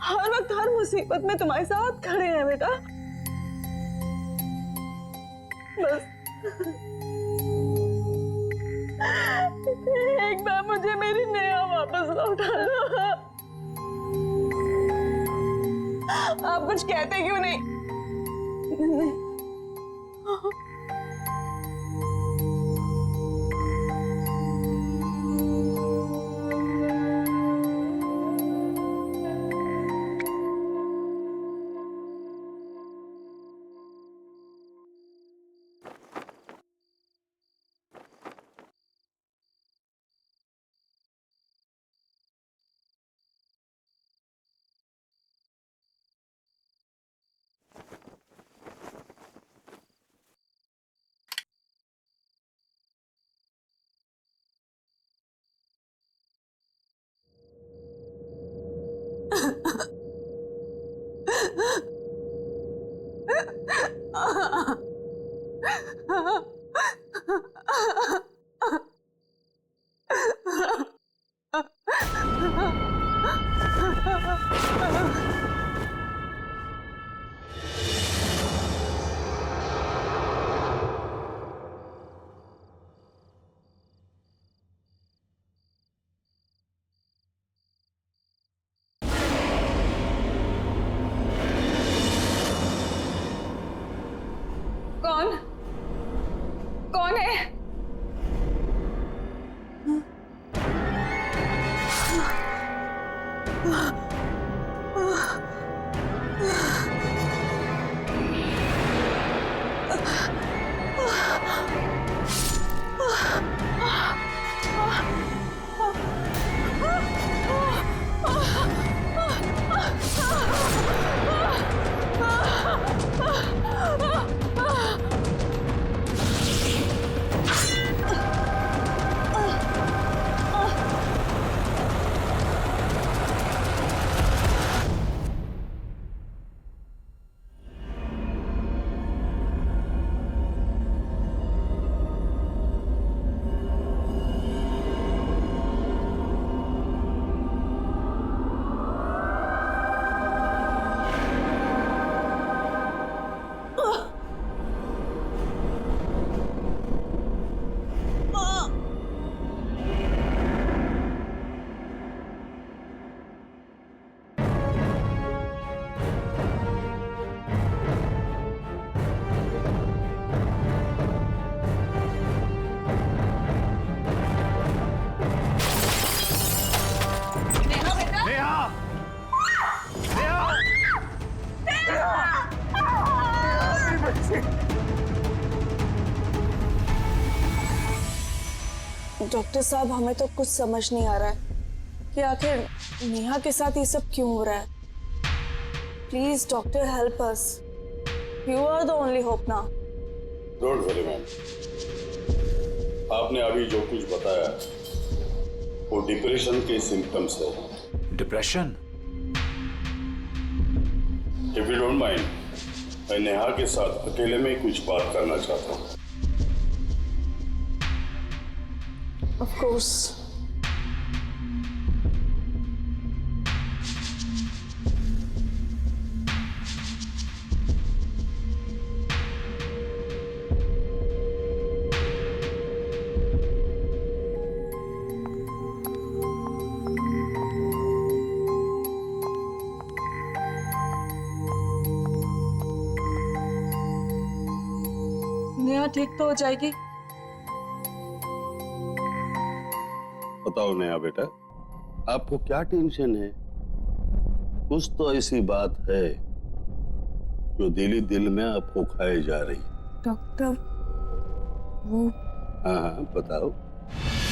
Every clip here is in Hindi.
हर वक्त हर मुसीबत में तुम्हारे साथ खड़े हैं बेटा। बस एक बार मुझे मेरी नेहा वापस लौटा दो। आप कुछ कहते क्यों नहीं? कौन कौन है? डॉक्टर साहब, हमें तो कुछ समझ नहीं आ रहा है कि आखिर नेहा के साथ ये सब क्यों हो रहा है। Please doctor, help us. You are the only hope now. Don't worry ma'am, आपने अभी जो कुछ बताया वो डिप्रेशन के सिम्टम्स है। Depression? If you don't mind, मैं नेहा के साथ अकेले में कुछ बात करना चाहता हूँ। Of course. नेहा ठीक तो हो जाएगी? बताओ नेहा बेटा, आपको क्या टेंशन है? कुछ तो ऐसी बात है जो दिली दिल में आपको खाए जा रही है। डॉक्टर, वो हाँ हाँ बताओ।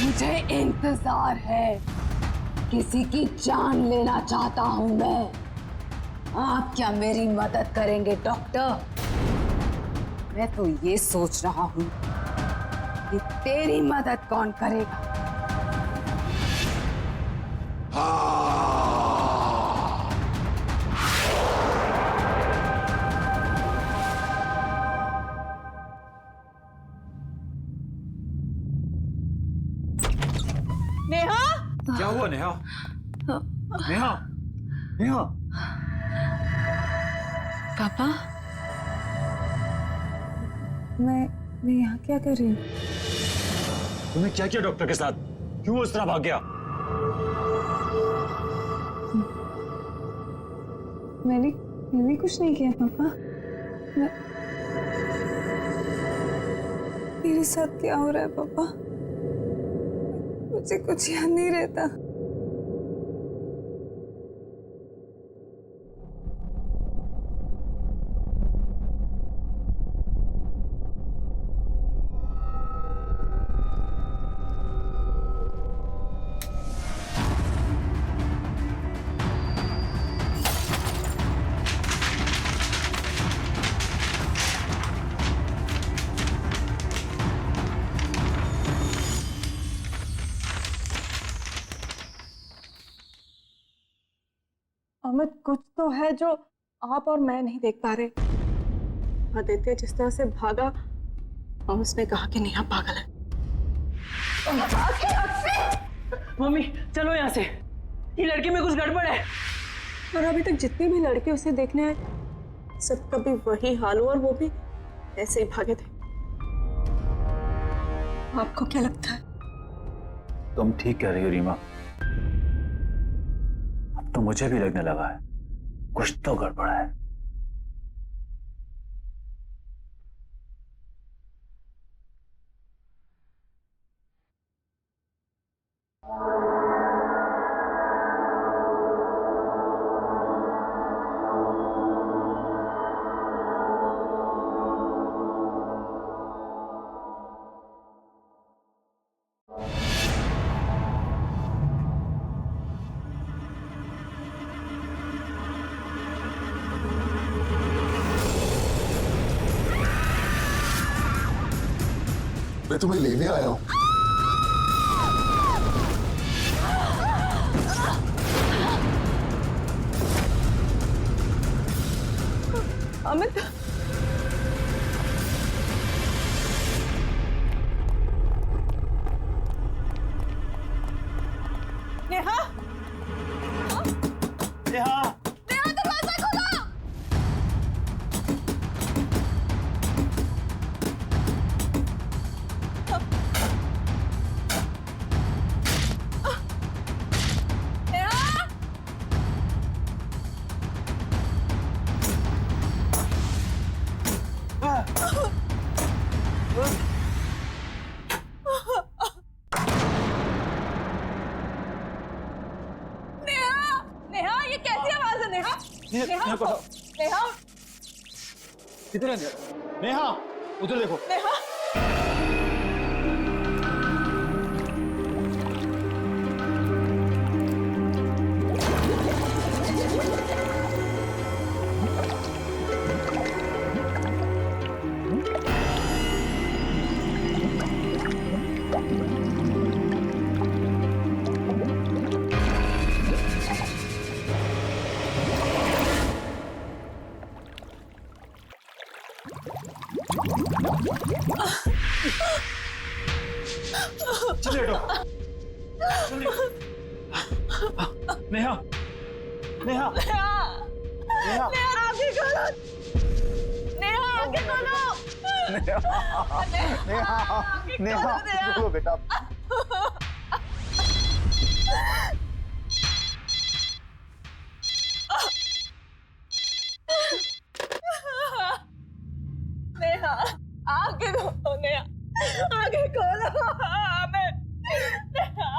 मुझे इंतजार है, किसी की जान लेना चाहता हूं मैं। आप क्या मेरी मदद करेंगे डॉक्टर? मैं तो ये सोच रहा हूं कि तेरी मदद कौन करेगा। नेहा, क्या हुआ नेहा? नेहा, नेहा, पापा, मैं यहाँ क्या कर रही हूँ? तुमने क्या किया डॉक्टर के साथ? क्यों उस तरह भाग गया? मैंने कुछ नहीं किया पापा। मेरे साथ क्या हो रहा है पापा? मुझे कुछ याद नहीं रहता। अमित, कुछ तो है जो आप और मैं नहीं देख पा रहे। आदित्य जिस तरह से भागा और उसने कहा कि नेहा पागल है। मम्मी चलो यहाँ से, ये लड़के में कुछ गड़बड़ है। और अभी तक जितने भी लड़के उसे देखने आए सबका भी वही हाल हुआ और वो भी ऐसे ही भागे थे। आपको क्या लगता है? तुम ठीक कह रही हो रीमा। अब तो मुझे भी लगने लगा है कुछ तो गड़बड़ है। मैं तुम्हें लेने आया हूं। अमित, नेहा, नेहा, नेहा दरवाजा खोलो। नेहा, नेहा, ये कैसी आवाज है? नेहा, नेहा, नेहा, किधर है नेहा? उधर देखो। नेहा, चलिए डॉक्टर, चलिए। नेहा, नेहा, नेहा, नेहा, आगे खोलो। नेहा, आगे खोलो। नेहा, बोलो बेटा। नेहा, आगे खोलो। नेहा, आगे खोलो। अमित, नेहा।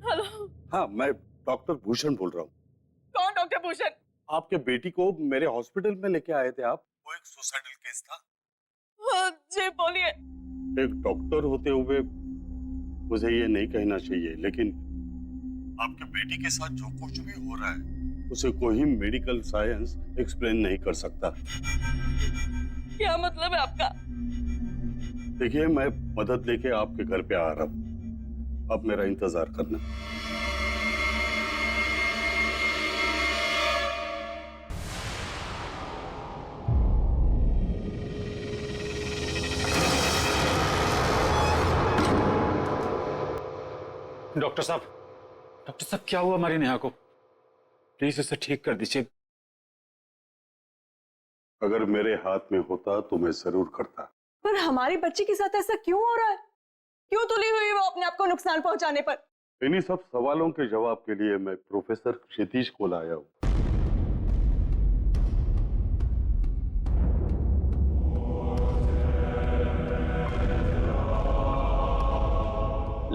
हेलो, हाँ, मैं डॉक्टर भूषण बोल रहा हूँ। कौन डॉक्टर भूषण? आपके बेटी को मेरे हॉस्पिटल में लेके आए थे आप। वो एक सुसाइडल केस था। जी बोलिए। एक डॉक्टर होते हुए मुझे ये नहीं कहना चाहिए, लेकिन आपके बेटी के साथ जो कुछ भी हो रहा है उसे कोई मेडिकल साइंस एक्सप्लेन नहीं कर सकता। क्या मतलब है आपका? देखिए, मैं मदद लेके आपके घर पे आ रहा हूँ, आप मेरा इंतजार करना। डॉक्टर साहब क्या हुआ हमारी नेहा को? प्लीज इसे ठीक कर दीजिए। अगर मेरे हाथ में होता तो मैं जरूर करता। पर हमारी बच्ची के साथ ऐसा क्यों हो रहा है? क्यों तुली हुई वो अपने आप को नुकसान पहुंचाने पर? इन्हीं सब सवालों के जवाब के लिए मैं प्रोफेसर क्षितिज को लाया हूं।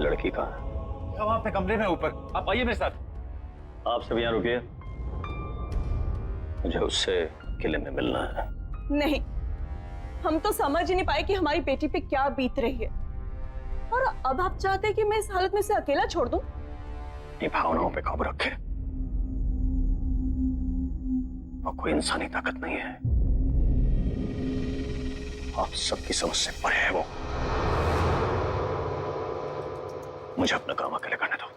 लड़की कहाँ है? वहां पे कमरे में ऊपर। आप आइए मेरे साथ। आप सब यहाँ रुकिए, मुझे उससे किले में मिलना है। नहीं, हम तो समझ ही नहीं पाए कि हमारी बेटी पे क्या बीत रही है, और अब आप चाहते हैं कि मैं इस हालत में से अकेला छोड़ दूं? अपनी भावनाओं पे काबू रखे। और कोई इंसानी ताकत नहीं है, आप सबकी समझ से परे है वो। मुझे अपना काम अकेले करने दो।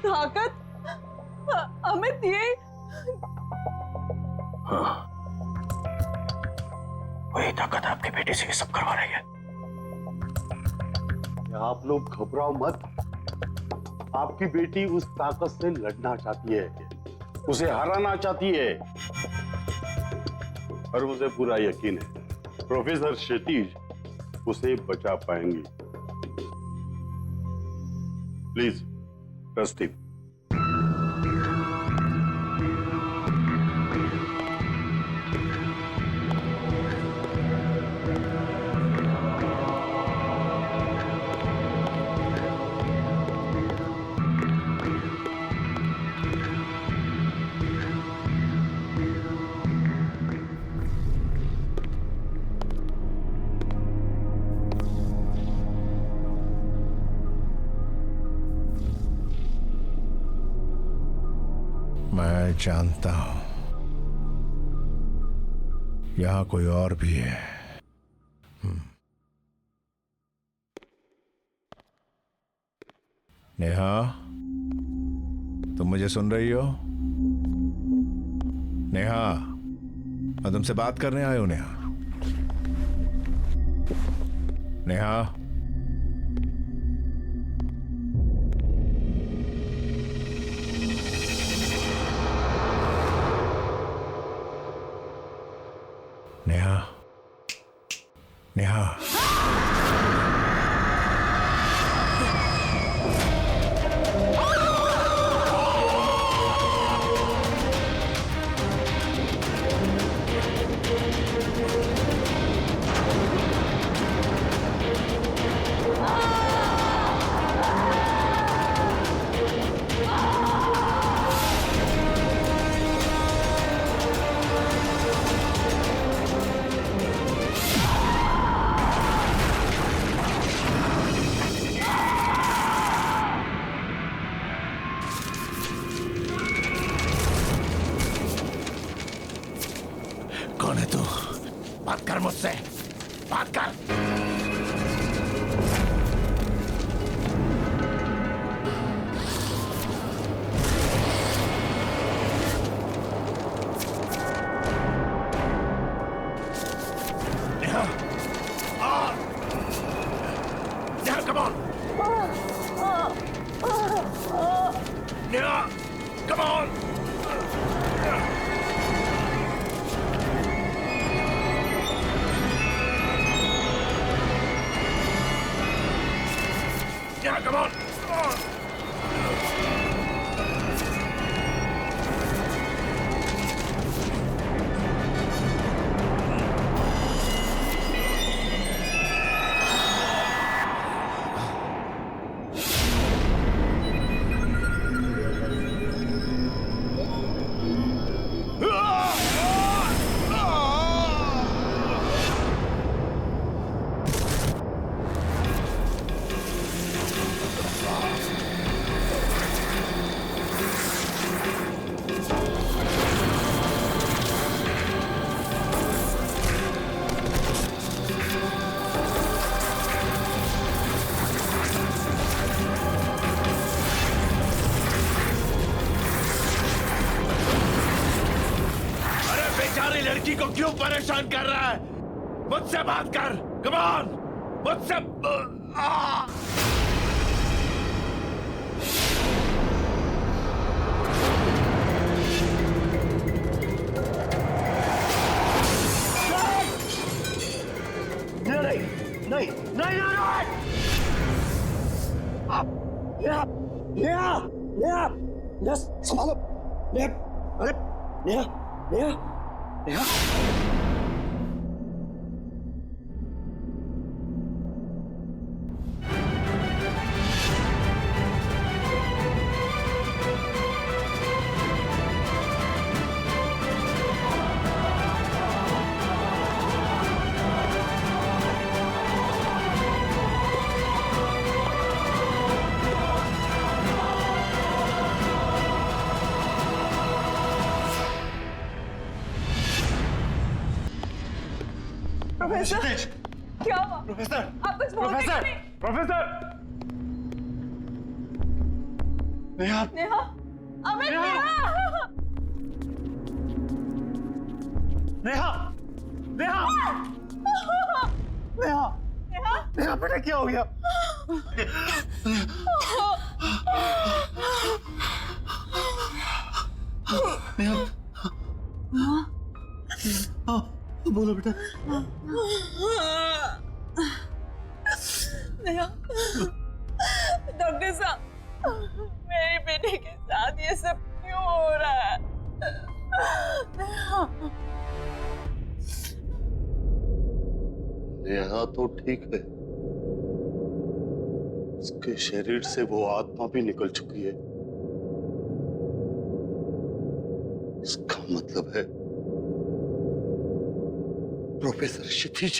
ताकत? अमित, ये हाँ, वही ताकत आपकी बेटी से ये सब करवा रही है। आप लोग घबराओ मत। आपकी बेटी उस ताकत से लड़ना चाहती है, उसे हराना चाहती है, और मुझे पूरा यकीन है प्रोफेसर क्षितिज उसे बचा पाएंगे। Please trust him. मैं जानता हूं यहां कोई और भी है। नेहा, तुम मुझे सुन रही हो? नेहा, मैं तुमसे बात करने आया हूं। नेहा, नेहा, नेहा, नेहा, कौन है तू? बात कर मुझसे, बात कर। Neha, Neha, come on. Neha, come on. Yeah, come on! लड़की को क्यों परेशान कर रहा है? मुझसे बात कर, कम ऑन, मुझसे। संभालो नेहा, अरे नेहा, नेहा, नेहा। प्रोफेसर क्या हुआ? प्रोफेसर, आप कुछ बोलते क्यों नहीं? प्रोफेसर, नेहा, नेहा, अमित, नेहा! नेहा, नेहा, नेहा, नेहा, नेहा, बेटा क्या हो गया? नेहा, बोलो बेटा। नेहा, डॉक्टर साहब, मेरी बेटी के साथ ये सब क्यों हो रहा है? नेहा तो ठीक है, उसके शरीर से वो आत्मा भी निकल चुकी है। इसका मतलब है प्रोफेसर क्षितिज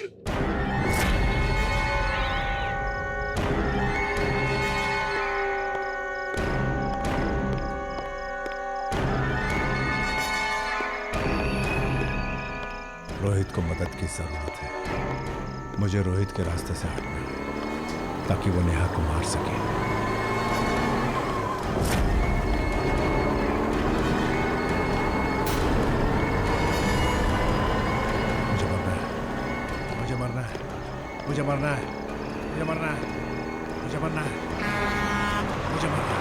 रोहित को मदद की जरूरत है। मुझे रोहित के रास्ते से हटना है ताकि वो नेहा को मार सके। मुझे मरना है, मुझे मरना है, मुझे मरना है, मुझे मरना है, मुझे मरना है,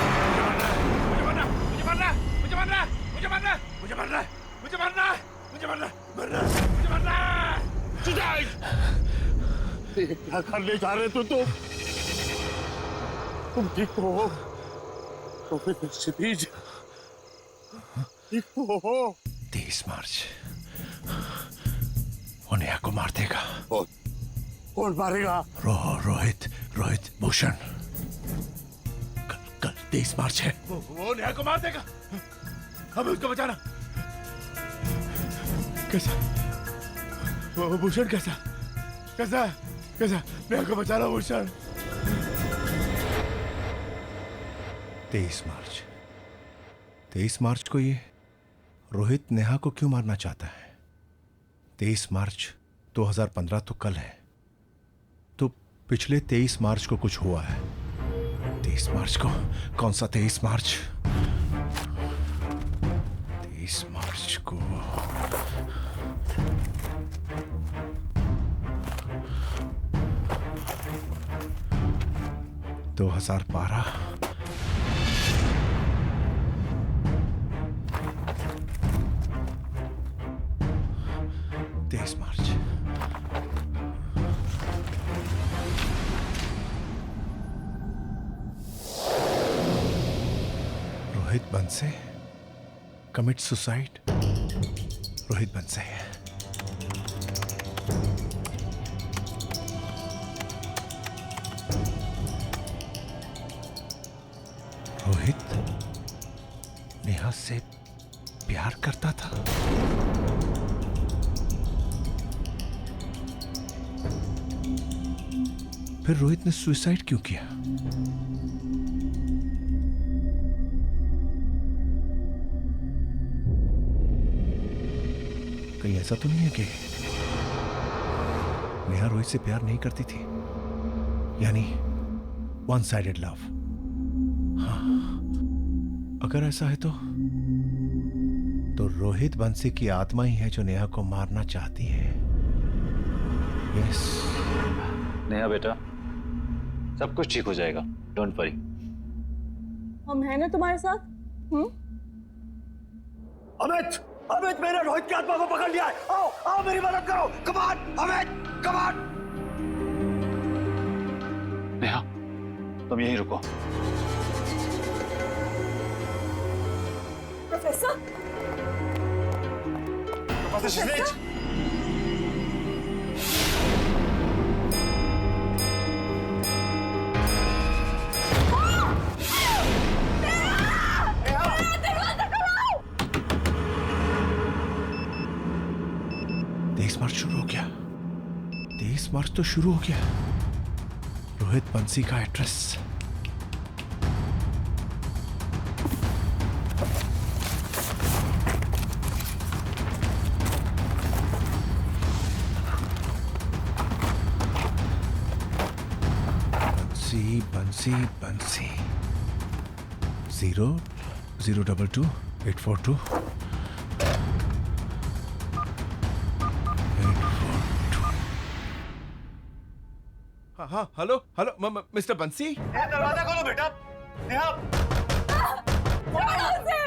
मुझे मरना है, मुझे मरना है, मुझे मरना है, मुझे मरना है, मुझे मरना है, मुझे मरना है, मुझे मरना है, मरना है, मुझे मरना है। क्या करने जा रहे तुम? तुम ठीक हो? प्रोफेसर क्षितिज ठीक हो? 23 मार्च वो नेहा को मार देगा। कौन मारेगा? रोहित भूषण। कल 23 मार्च है। वो नेहा को मार देगा। हमें उसको बचाना। कैसा? वो भूषण कैसा नेहा को बचाना भूषण। 23 मार्च को ये रोहित नेहा को क्यों मारना चाहता है? 23 मार्च 2015 तो कल है, तो पिछले 23 मार्च को कुछ हुआ है। 23 मार्च को कौन सा 23 मार्च? 23 मार्च को 2012। March. Rohit Banse commit suicide. Rohit Banse Rohit Neha से प्यार करता था। फिर रोहित ने सुसाइड क्यों किया? कहीं ऐसा तो नहीं है कि नेहा रोहित से प्यार नहीं करती थी, यानी वन साइडेड लव। हाँ, अगर ऐसा है तो रोहित बंसी की आत्मा ही है जो नेहा को मारना चाहती है। यस नेहा बेटा, सब कुछ ठीक हो जाएगा, डोंट वरी। हम हैं ना तुम्हारे साथ। अमित, अमित, मैंने रोहित की आत्मा को पकड़ लिया है। आओ, आओ, मेरी मदद करो। Come on, Amit, come on. Neha, तुम यहीं रुको। प्रोफेसर, तेईस मार्च शुरू हो गया। 23 मार्च तो शुरू हो गया। रोहित बंसी का एड्रेस। बंसी बंसी बंसी 0022842 हाँ हाँ, हेलो हेलो, मिस्टर बंसी। दरवाजा खोलो बेटा। नेहा, छोड़ो उसे।